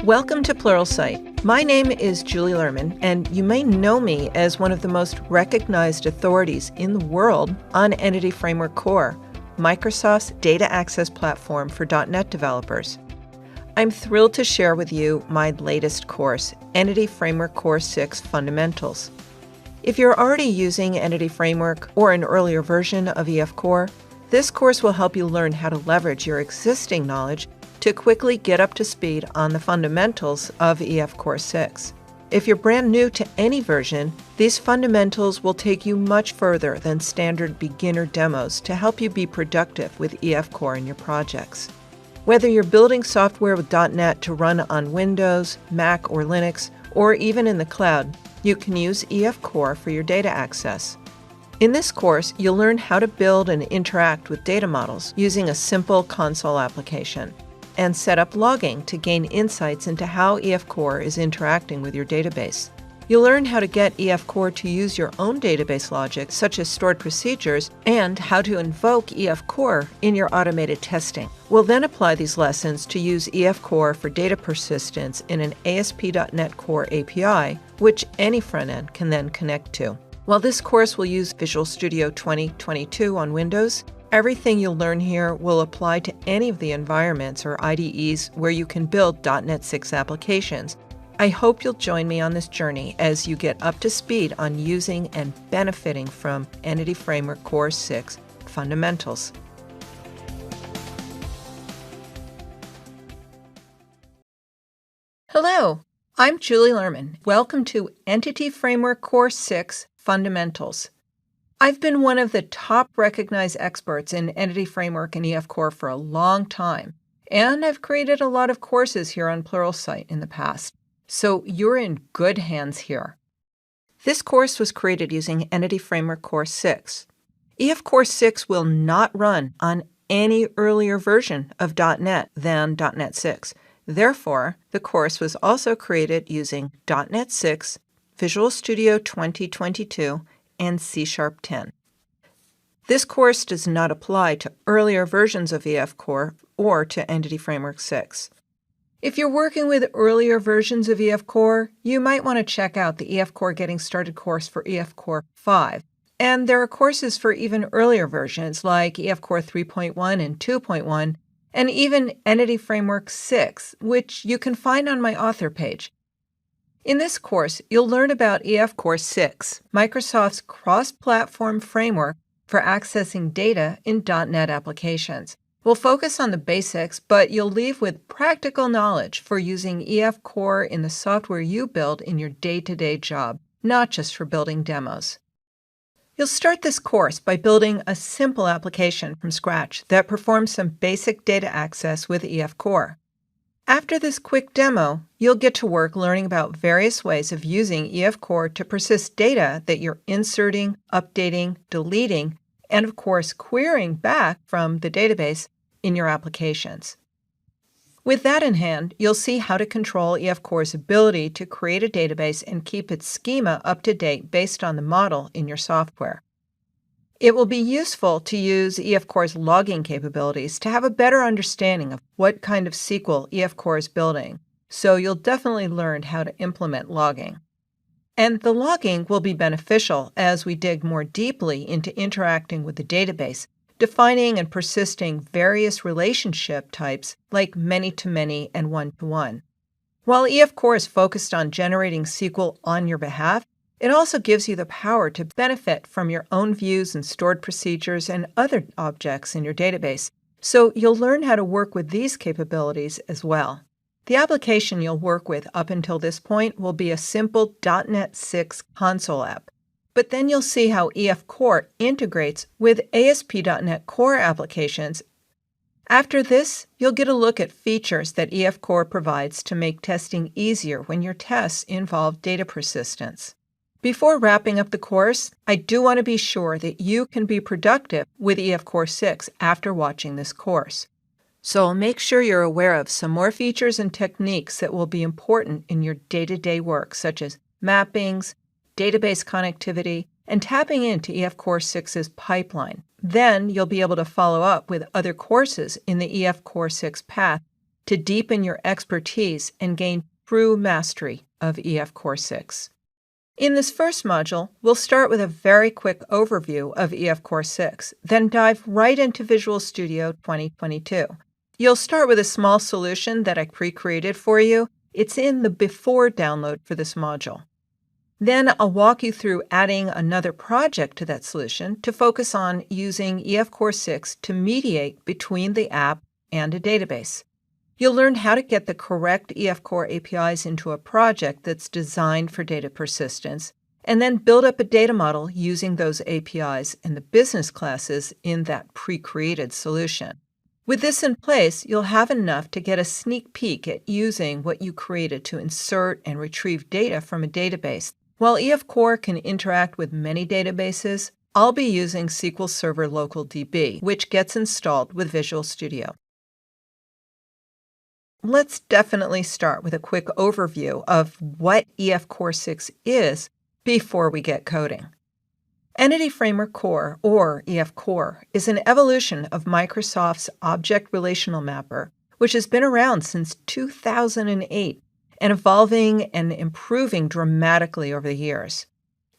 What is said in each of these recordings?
Welcome to Pluralsight. My name is Julie Lerman, and you may know me as one of the most recognized authorities in the world on Entity Framework Core, Microsoft's data access platform for .NET developers. I'm thrilled to share with you my latest course, Entity Framework Core 6 Fundamentals. If you're already using Entity Framework or an earlier version of EF Core, this course will help you learn how to leverage your existing knowledge to quickly get up to speed on the fundamentals of EF Core 6. If you're brand new to any version, these fundamentals will take you much further than standard beginner demos to help you be productive with EF Core in your projects. Whether you're building software with .NET to run on Windows, Mac, or Linux, or even in the cloud, you can use EF Core for your data access. In this course, you'll learn how to build and interact with data models using a simple console application, and set up logging to gain insights into how EF Core is interacting with your database. You'll learn how to get EF Core to use your own database logic, such as stored procedures, and how to invoke EF Core in your automated testing. We'll then apply these lessons to use EF Core for data persistence in an ASP.NET Core API, which any front-end can then connect to. While this course will use Visual Studio 2022 on Windows, everything you'll learn here will apply to any of the environments or IDEs where you can build .NET 6 applications. I hope you'll join me on this journey as you get up to speed on using and benefiting from Entity Framework Core 6 Fundamentals. Hello, I'm Julie Lerman. Welcome to Entity Framework Core 6 Fundamentals. I've been one of the top recognized experts in Entity Framework and EF Core for a long time, and I've created a lot of courses here on Pluralsight in the past, so you're in good hands here. This course was created using Entity Framework Core 6. EF Core 6 will not run on any earlier version of .NET than .NET 6. Therefore, the course was also created using .NET 6, Visual Studio 2022, and C# 10. This course does not apply to earlier versions of EF Core or to Entity Framework 6. If you're working with earlier versions of EF Core, you might want to check out the EF Core Getting Started course for EF Core 5. And there are courses for even earlier versions like EF Core 3.1 and 2.1, and even Entity Framework 6, which you can find on my author page. In this course, you'll learn about EF Core 6, Microsoft's cross-platform framework for accessing data in .NET applications. We'll focus on the basics, but you'll leave with practical knowledge for using EF Core in the software you build in your day-to-day job, not just for building demos. You'll start this course by building a simple application from scratch that performs some basic data access with EF Core. After this quick demo, you'll get to work learning about various ways of using EF Core to persist data that you're inserting, updating, deleting, and of course querying back from the database in your applications. With that in hand, you'll see how to control EF Core's ability to create a database and keep its schema up to date based on the model in your software. It will be useful to use EF Core's logging capabilities to have a better understanding of what kind of SQL EF Core is building, so you'll definitely learn how to implement logging. And the logging will be beneficial as we dig more deeply into interacting with the database, defining and persisting various relationship types like many-to-many and one-to-one. While EF Core is focused on generating SQL on your behalf, it also gives you the power to benefit from your own views and stored procedures and other objects in your database, so you'll learn how to work with these capabilities as well. The application you'll work with up until this point will be a simple .NET 6 console app, but then you'll see how EF Core integrates with ASP.NET Core applications. After this, you'll get a look at features that EF Core provides to make testing easier when your tests involve data persistence. Before wrapping up the course, I do want to be sure that you can be productive with EF Core 6 after watching this course. So make sure you're aware of some more features and techniques that will be important in your day-to-day work, such as mappings, database connectivity, and tapping into EF Core 6's pipeline. Then you'll be able to follow up with other courses in the EF Core 6 path to deepen your expertise and gain true mastery of EF Core 6. In this first module, we'll start with a very quick overview of EF Core 6, then dive right into Visual Studio 2022. You'll start with a small solution that I pre-created for you. It's in the Before download for this module. Then I'll walk you through adding another project to that solution to focus on using EF Core 6 to mediate between the app and a database. You'll learn how to get the correct EF Core APIs into a project that's designed for data persistence, and then build up a data model using those APIs and the business classes in that pre-created solution. With this in place, you'll have enough to get a sneak peek at using what you created to insert and retrieve data from a database. While EF Core can interact with many databases, I'll be using SQL Server Local DB, which gets installed with Visual Studio. Let's definitely start with a quick overview of what EF Core 6 is before we get coding. Entity Framework Core, or EF Core, is an evolution of Microsoft's Object Relational Mapper, which has been around since 2008 and evolving and improving dramatically over the years.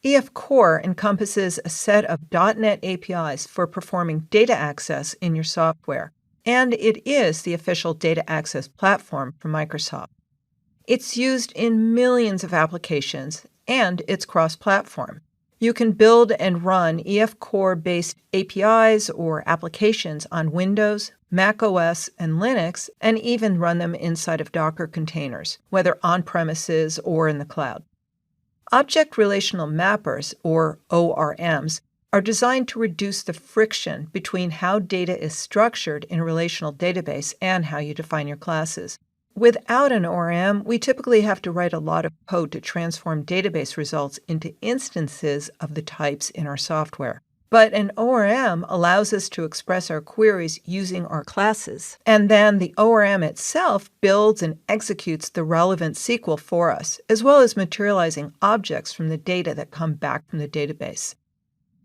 EF Core encompasses a set of .NET APIs for performing data access in your software, and it is the official data access platform for Microsoft. It's used in millions of applications, and it's cross-platform. You can build and run EF Core-based APIs or applications on Windows, Mac OS, and Linux, and even run them inside of Docker containers, whether on-premises or in the cloud. Object Relational Mappers, or ORMs, are designed to reduce the friction between how data is structured in a relational database and how you define your classes. Without an ORM, we typically have to write a lot of code to transform database results into instances of the types in our software. But an ORM allows us to express our queries using our classes, and then the ORM itself builds and executes the relevant SQL for us, as well as materializing objects from the data that come back from the database.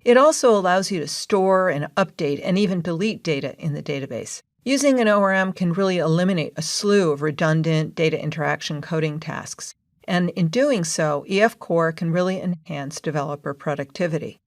It also allows you to store and update and even delete data in the database. Using an ORM can really eliminate a slew of redundant data interaction coding tasks, and in doing so, EF Core can really enhance developer productivity.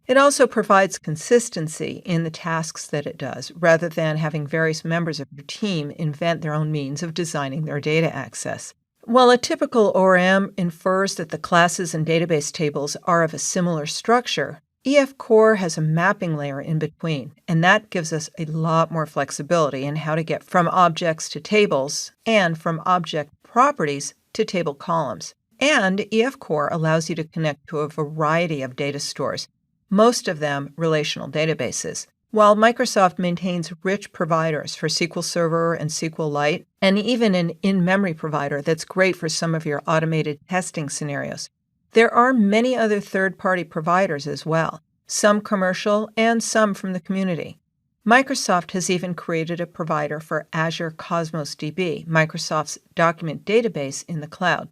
It also provides consistency in the tasks that it does, rather than having various members of your team invent their own means of designing their data access. While a typical ORM infers that the classes and database tables are of a similar structure, EF Core has a mapping layer in between, and that gives us a lot more flexibility in how to get from objects to tables and from object properties to table columns. And EF Core allows you to connect to a variety of data stores, most of them relational databases. While Microsoft maintains rich providers for SQL Server and SQLite, and even an in-memory provider that's great for some of your automated testing scenarios, there are many other third-party providers as well, some commercial and some from the community. Microsoft has even created a provider for Azure Cosmos DB, Microsoft's document database in the cloud.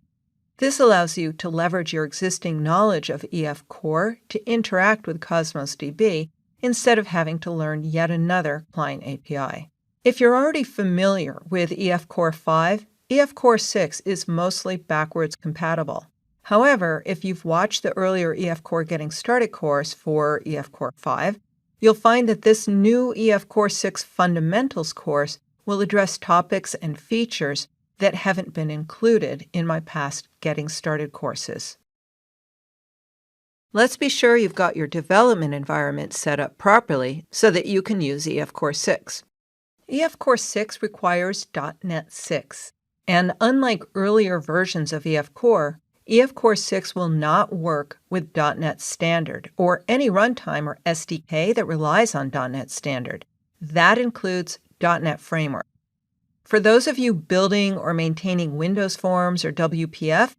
This allows you to leverage your existing knowledge of EF Core to interact with Cosmos DB instead of having to learn yet another client API. If you're already familiar with EF Core 5, EF Core 6 is mostly backwards compatible. However, if you've watched the earlier EF Core Getting Started course for EF Core 5, you'll find that this new EF Core 6 Fundamentals course will address topics and features that haven't been included in my past Getting Started courses. Let's be sure you've got your development environment set up properly so that you can use EF Core 6. EF Core 6 requires .NET 6, and unlike earlier versions of EF Core 6 will not work with .NET Standard or any runtime or SDK that relies on .NET Standard. That includes .NET Framework. For those of you building or maintaining Windows Forms or WPF,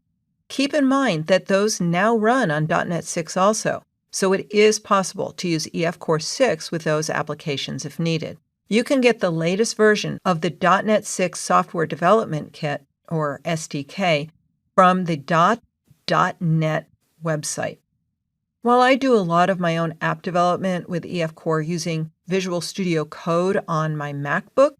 keep in mind that those now run on .NET 6 also, so it is possible to use EF Core 6 with those applications if needed. You can get the latest version of the .NET 6 Software Development Kit, or SDK, from the .NET website. While I do a lot of my own app development with EF Core using Visual Studio Code on my MacBook,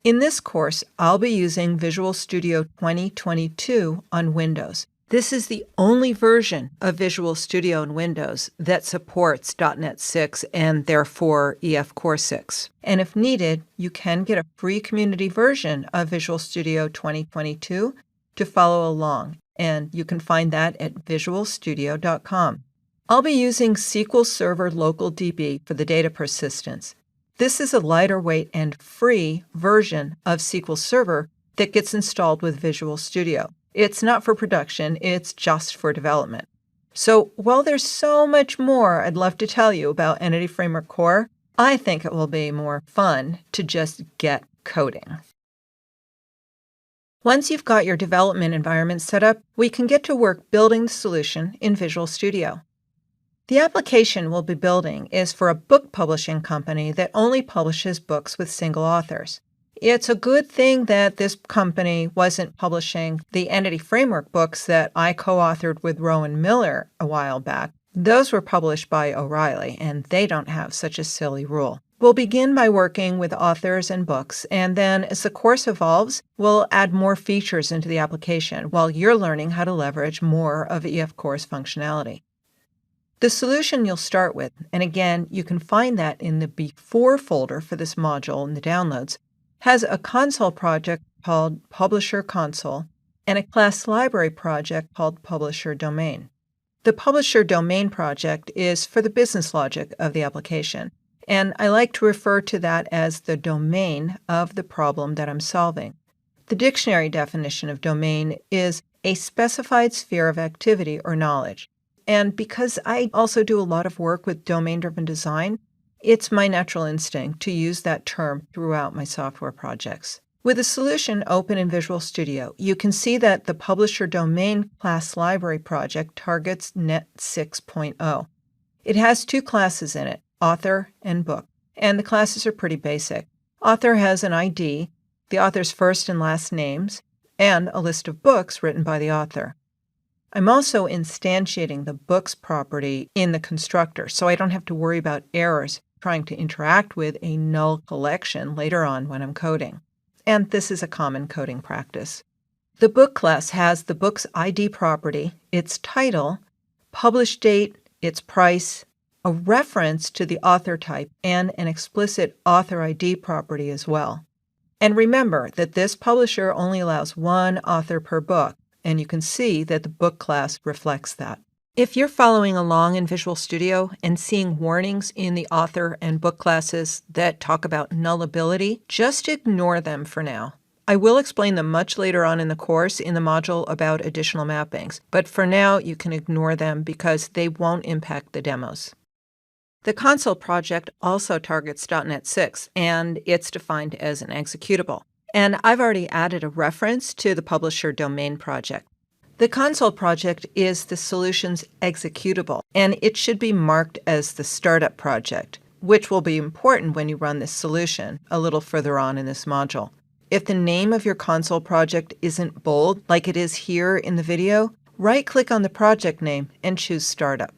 in this course, I'll be using Visual Studio 2022 on Windows. This is the only version of Visual Studio in Windows that supports .NET 6 and therefore EF Core 6. And if needed, you can get a free community version of Visual Studio 2022 to follow along, and you can find that at visualstudio.com. I'll be using SQL Server Local DB for the data persistence. This is a lighter weight and free version of SQL Server that gets installed with Visual Studio. It's not for production, it's just for development. So while there's so much more I'd love to tell you about Entity Framework Core, I think it will be more fun to just get coding. Once you've got your development environment set up, we can get to work building the solution in Visual Studio. The application we'll be building is for a book publishing company that only publishes books with single authors. It's a good thing that this company wasn't publishing the Entity Framework books that I co-authored with Rowan Miller a while back. Those were published by O'Reilly, and they don't have such a silly rule. We'll begin by working with authors and books, and then as the course evolves, we'll add more features into the application while you're learning how to leverage more of EF Core's functionality. The solution you'll start with, and again, you can find that in the Before folder for this module in the downloads, has a console project called Publisher Console and a class library project called Publisher Domain. The Publisher Domain project is for the business logic of the application, and I like to refer to that as the domain of the problem that I'm solving. The dictionary definition of domain is a specified sphere of activity or knowledge. And because I also do a lot of work with domain-driven design, it's my natural instinct to use that term throughout my software projects. With the solution open in Visual Studio, you can see that the Publisher Domain class library project targets .NET 6.0. It has two classes in it, author and book, and the classes are pretty basic. Author has an ID, the author's first and last names, and a list of books written by the author. I'm also instantiating the books property in the constructor, so I don't have to worry about errors trying to interact with a null collection later on when I'm coding. And this is a common coding practice. The book class has the book's ID property, its title, publish date, its price, a reference to the author type, and an explicit author ID property as well. And remember that this publisher only allows one author per book, and you can see that the book class reflects that. If you're following along in Visual Studio and seeing warnings in the author and book classes that talk about nullability, just ignore them for now. I will explain them much later on in the course in the module about additional mappings, but for now you can ignore them because they won't impact the demos. The console project also targets .NET 6, and it's defined as an executable. And I've already added a reference to the Publisher Domain project. The console project is the solution's executable, and it should be marked as the startup project, which will be important when you run this solution a little further on in this module. If the name of your console project isn't bold, like it is here in the video, right-click on the project name and choose Startup.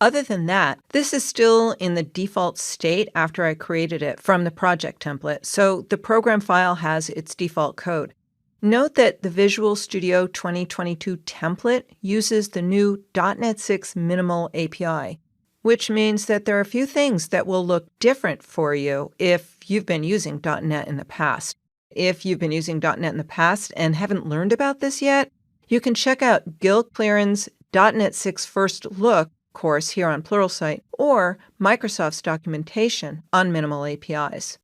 Other than that, this is still in the default state after I created it from the project template, so the program file has its default code. Note that the Visual Studio 2022 template uses the new .NET 6 Minimal API, which means that there are a few things that will look different for you if you've been using .NET in the past. If you've been using .NET in the past and haven't learned about this yet, you can check out Gil Clearon's .NET 6 First Look course here on Pluralsight or Microsoft's documentation on minimal APIs.